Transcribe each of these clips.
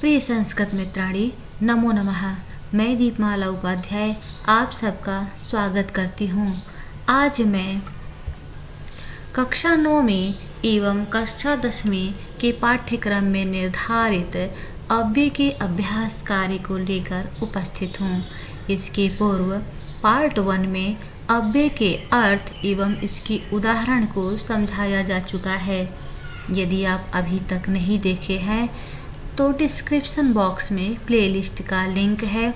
प्रिय संस्कृत मित्राणी, नमो नमः। मैं दीपमाला उपाध्याय आप सबका स्वागत करती हूँ। आज मैं कक्षा 9वीं एवं कक्षा 10वीं के पाठ्यक्रम में निर्धारित अव्यय के अभ्यास कार्य को लेकर उपस्थित हूँ। इसके पूर्व पार्ट 1 में अव्यय के अर्थ एवं इसकी उदाहरण को समझाया जा चुका है। यदि आप अभी तक नहीं देखे हैं तो डिस्क्रिप्शन बॉक्स में प्लेलिस्ट का लिंक है,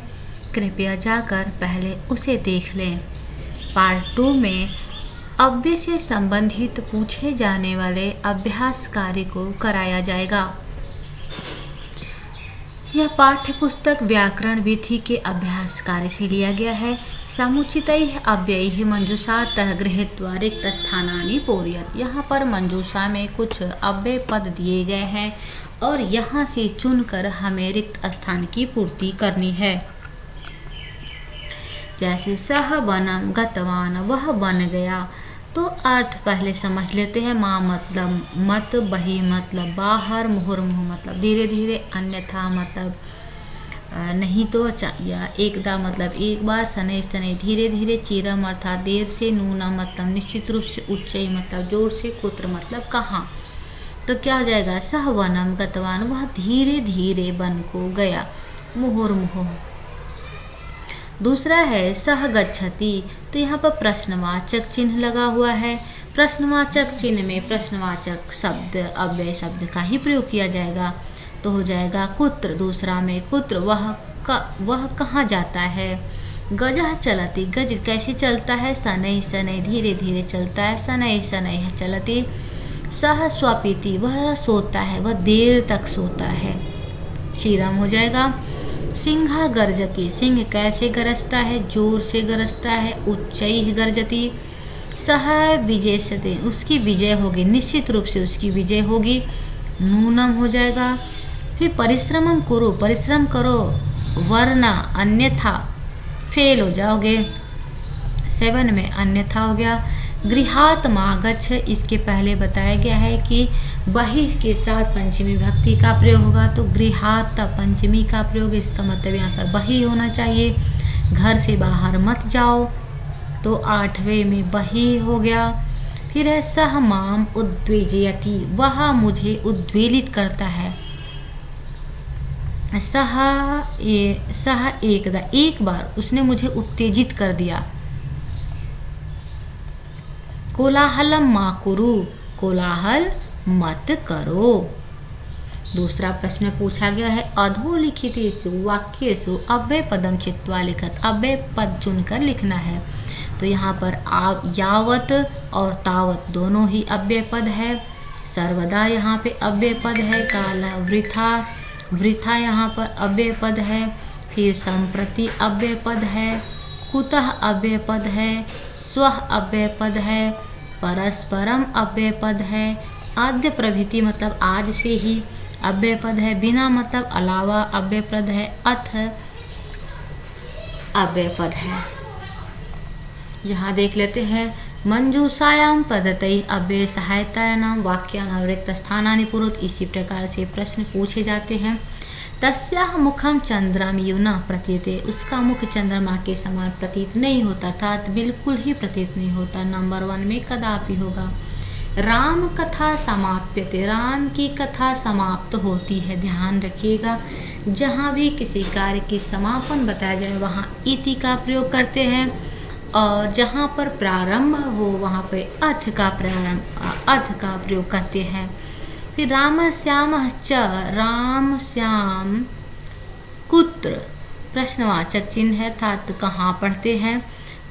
कृपया जाकर पहले उसे देख लें। पार्ट 2 में अव्यय से संबंधित पूछे जाने वाले अभ्यास कार्य को कराया जाएगा। यह पाठ्य पुस्तक व्याकरण विधि के अभ्यास कार्य से लिया गया है। समुचितैः अव्ययैः मंजूषातः गृहीत्वा रिक्तस्थानानि पूरयेत्। यहाँ पर मंजूषा में कुछ अव्यय पद दिए गए हैं और यहाँ से चुनकर हमें रिक्त स्थान की पूर्ति करनी है। जैसे सह वनम गतवान, वह वन गया। तो अर्थ पहले समझ लेते हैं। माँ मतलब मत, बही मतलब बाहर, मुहुर्मुह मतलब धीरे धीरे, अन्यथा मतलब नहीं तो, या एकदा मतलब एक बार, शनै शनै धीरे धीरे, चिरम अर्थात देर से, नूना मतलब निश्चित रूप से, उच्चई मतलब जोर से, कुत्र मतलब कहाँ। तो क्या हो जाएगा, सह वनम गतवान, वह धीरे धीरे वन को गया। मुहुर्मुह। दूसरा है सह गच्छति, तो यहाँ पर प्रश्नवाचक चिन्ह लगा हुआ है। प्रश्नवाचक चिन्ह में प्रश्नवाचक शब्द अव्यय शब्द का ही प्रयोग किया जाएगा, तो हो जाएगा कुत्र। दूसरा में कुत्र, वह कहाँ जाता है। गजः चलति, गज कैसे चलता है। शनै शनै धीरे धीरे चलता है। शनै शनै चलति। सह स्वपिति, वह सोता है, वह देर तक सोता है। क्षीरम हो जाएगा। सिंह गर्जति, सिंह कैसे गरजता है, जोर से गरजता है। उच्चैः गर्जति। सह विजेशते, उसकी विजय होगी, निश्चित रूप से उसकी विजय होगी। नूनम हो जाएगा। फिर परिश्रमम कुरु, परिश्रम करो, वरना अन्यथा फेल हो जाओगे। 7 में अन्यथा हो गया। गृहात माँ गच्छ, इसके पहले बताया गया है कि बहि के साथ पंचमी भक्ति का प्रयोग होगा, तो गृहात पंचमी का प्रयोग, इसका मतलब यहाँ पर बहि होना चाहिए। घर से बाहर मत जाओ, तो 8वें में बहि हो गया। फिर है सह माम उद्वेजयति, वह मुझे उद्वेलित करता है। सह एकदा, एक बार उसने मुझे उत्तेजित कर दिया। कोलाहलम मा कुरु, कोलाहल मत करो। दूसरा प्रश्न पूछा गया है अधोलिखितेषु वाक्येषु अव्यय पदम चित्वा लिखत, अव्यय पद चुनकर लिखना है। तो यहाँ पर यावत और तावत दोनों ही अव्यय पद है। सर्वदा यहाँ पे अव्यय पद है। काल वृथा, वृथा यहाँ पर अव्यय पद है। फिर संप्रति अव्यय पद है। कुतः अव्यय पद है। स्वः अव्यय पद है। परस्परम अव्यय पद है। आद्य प्रभृति मतलब आज से ही अव्यय पद है। बिना मतलब अलावा अव्यय पद है। अथ अव्यय पद है। यहाँ देख लेते हैं मंजूषायाम पदतै अव्यय सहायतायां वाक्यानां रिक्त स्थानानि पुरुत। इसी प्रकार से प्रश्न पूछे जाते हैं। तस्याः मुखम चंद्रम यु न प्रतीयते, उसका मुख चंद्रमा के समान प्रतीत नहीं होता था, बिल्कुल ही प्रतीत नहीं होता। नंबर 1 में कदापि होगा। राम कथा समाप्यते, राम की कथा समाप्त होती है। ध्यान रखिएगा, जहाँ भी किसी कार्य की समापन बताया जाए वहाँ इति का प्रयोग करते हैं, और जहाँ पर प्रारंभ हो वहाँ पे अथ का प्रयोग करते हैं। फिर राम श्याम च, राम श्याम कुत्र, प्रश्नवाचक चिन्ह है, अर्थात कहाँ पढ़ते हैं।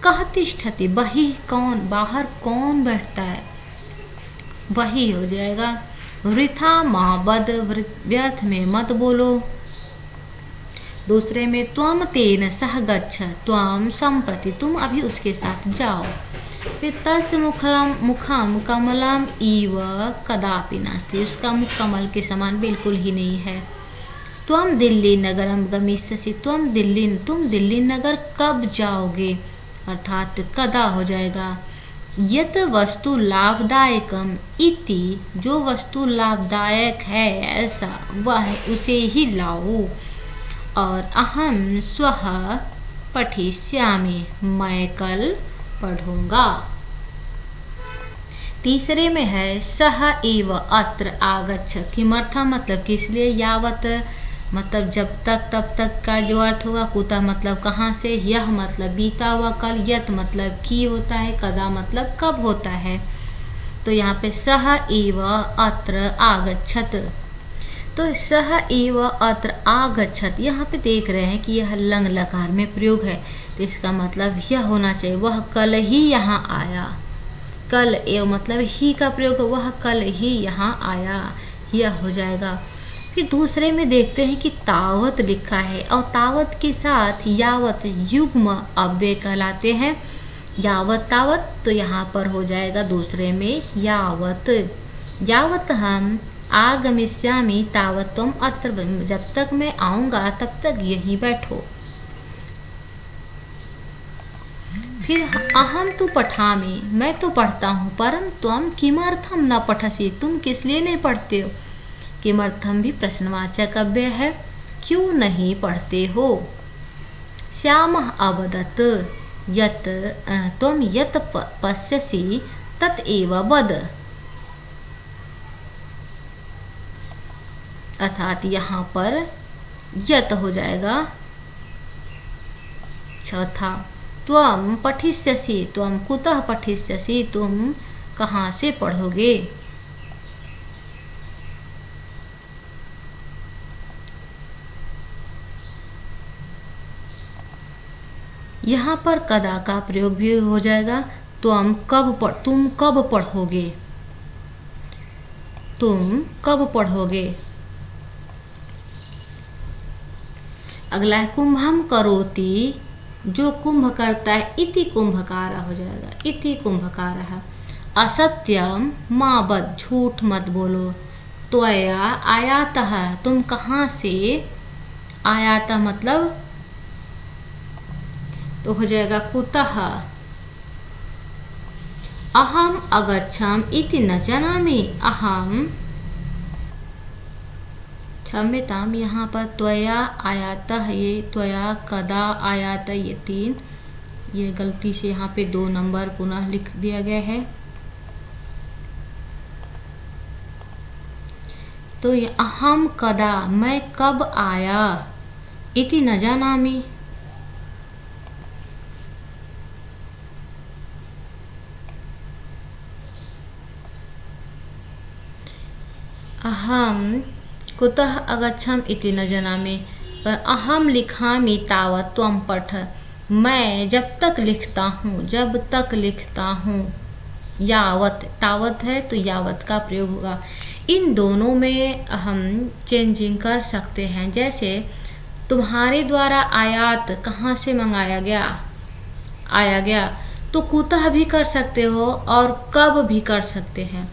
कह तिष्ठति, बहि कौन, बाहर कौन बैठता है, वही हो जाएगा। वृथा माँ बद, व्यर्थ में मत बोलो। दूसरे में त्वम तेन सह गच्छ, त्वम संप्रति, तुम अभी उसके साथ जाओ। फिर तस् मुखम कमलम इव कदापि नास्ति, उसका मुख कमल के समान बिल्कुल ही नहीं है। त्वम दिल्ली नगरम गमिष्यसि, तुम दिल्ली नगर कब जाओगे, अर्थात कदा हो जाएगा। यत वस्तु लाभदायकम इति, जो वस्तु लाभदायक है ऐसा वह उसे ही लाओ। और अहम स्वः पठिष्यामि, मैं कल पढ़ूंगा। तीसरे में है सह एव अत्र आगच्छ, किमर्थम मतलब किस लिए, यावत मतलब जब तक तब तक का जो अर्थ होगा, कुतः मतलब कहाँ से, यह मतलब बीता हुआ कल, यत मतलब की होता है, कदा मतलब कब होता है। तो यहाँ पे सह एव अत्र आगच्छत, तो सह एव अत्र आगच्छत, यहाँ पे देख रहे हैं कि यह लंग लकार में प्रयोग है, तो इसका मतलब यह होना चाहिए वह कल ही यहाँ आया। कल एव मतलब ही का प्रयोग, वह कल ही यहाँ आया, यह हो जाएगा। फिर दूसरे में देखते हैं कि तावत लिखा है और तावत के साथ यावत युग्म अव्यय कहलाते हैं। यावत तावत, तो यहाँ पर हो जाएगा दूसरे में यावत। यावत हम आगमिष्यामि तावत तुम अत्र, जब तक मैं आऊँगा तब तक यहीं बैठो। फिर अहम तो पठामि, मैं तो पढ़ता हूँ, परम त्वम किमर्थम न पठसी, तुम किस लिए नहीं पढ़ते हो। किमर्थम भी प्रश्नवाचक अव्यय है, क्यों नहीं पढ़ते हो। श्यामः अवदत् यत् त्वं यत् पश्यसि तत् एव वद, अर्थात यहाँ पर यत् हो जाएगा चौथा। त्वं पठिष्यसि, त्वं कुतः पठिष्यसि, तुम कहाँ से पढ़ोगे। यहाँ पर कदा का प्रयोग भी हो जाएगा, तुम कब पढ़ोगे, तुम कब पढ़ोगे। अगला है कुंभम करोति, जो कुंभ करता है, इति कुंभकार हो जाएगा, इति कुंभकार है। असत्यम मा बद, झूठ मत बोलो। त्वया आयातः, तुम कहाँ से, आयातः मतलब तो हो जाएगा कुतः। अहम अगच्छाम इति न जानामि, अहम क्षम्यताम, यहाँ पर त्वया आयातः, ये त्वया कदा आयात, ये 3, ये गलती से यहाँ पे 2 नंबर पुनः लिख दिया गया है। तो ये अहम कदा, मैं कब आया, इति न जानामि, अहम कुतः अगच्छाम इति न जानामि, पर अहम लिखामि तावत् त्वं पठ, मैं जब तक लिखता हूँ, जब तक लिखता हूँ। यावत, तावत है तो यावत का प्रयोग होगा। इन दोनों में हम चेंजिंग कर सकते हैं, जैसे तुम्हारे द्वारा आयात कहाँ से मंगाया गया, आया गया, तो कुतः भी कर सकते हो और कब भी कर सकते हैं।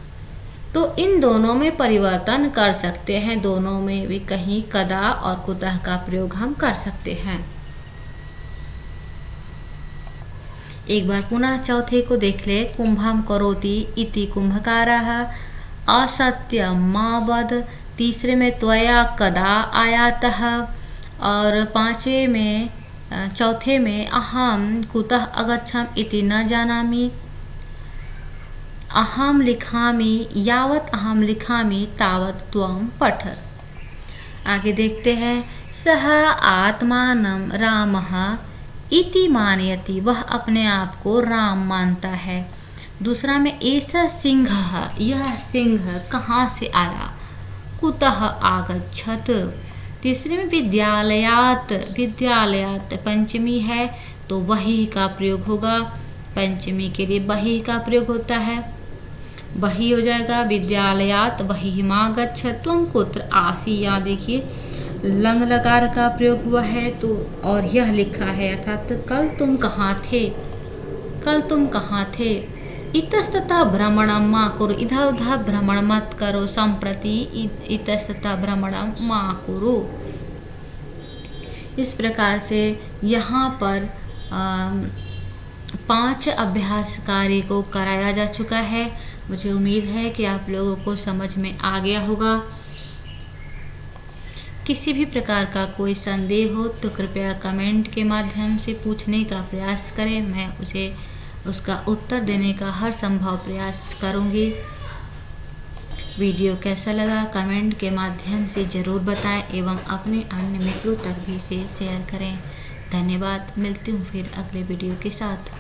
तो इन दोनों में परिवर्तन कर सकते हैं, दोनों में भी कहीं कदा और कुतः का प्रयोग हम कर सकते हैं। एक बार पुनः चौथे को देख ले। कुंभम करोति इति कुंभकारः, असत्यम मा वद, तीसरे में त्वया कदा आयातः, और पांचवे में चौथे में अहम कुतः अगच्छाम इति न जानामि, अहम लिखामि, यावत अहम लिखामि तावत त्वं पठ। आगे देखते हैं। सह आत्मानं रामः इति मानयति, वह अपने आप को राम मानता है। दूसरा में ऐसा सिंह, यह सिंह कहाँ से आया, कुतः आगच्छत। तीसरे में विद्यालयात, विद्यालयात पंचमी है तो वही का प्रयोग होगा, पंचमी के लिए वही का प्रयोग होता है, वही हो जाएगा। विद्यालयात वही माँ गच्छत, त्वं कुत्र आसी, यहाँ देखिए लंग लकार का प्रयोग हुआ है तो, और यह लिखा है अर्थात कल तुम कहाँ थे, कल तुम कहाँ थे। इतस्ततः भ्रमणं मा कुरु, इधर उधर भ्रमण मत करो, संप्रति इतस्ततः भ्रमणं मा कुरु। इस प्रकार से यहाँ पर 5 अभ्यास कार्य को कराया जा चुका है। मुझे उम्मीद है कि आप लोगों को समझ में आ गया होगा। किसी भी प्रकार का कोई संदेह हो तो कृपया कमेंट के माध्यम से पूछने का प्रयास करें। मैं उसका उत्तर देने का हर संभव प्रयास करूंगी। वीडियो कैसा लगा कमेंट के माध्यम से ज़रूर बताएं एवं अपने अन्य मित्रों तक भी इसे शेयर करें। धन्यवाद। मिलती हूँ फिर अगले वीडियो के साथ।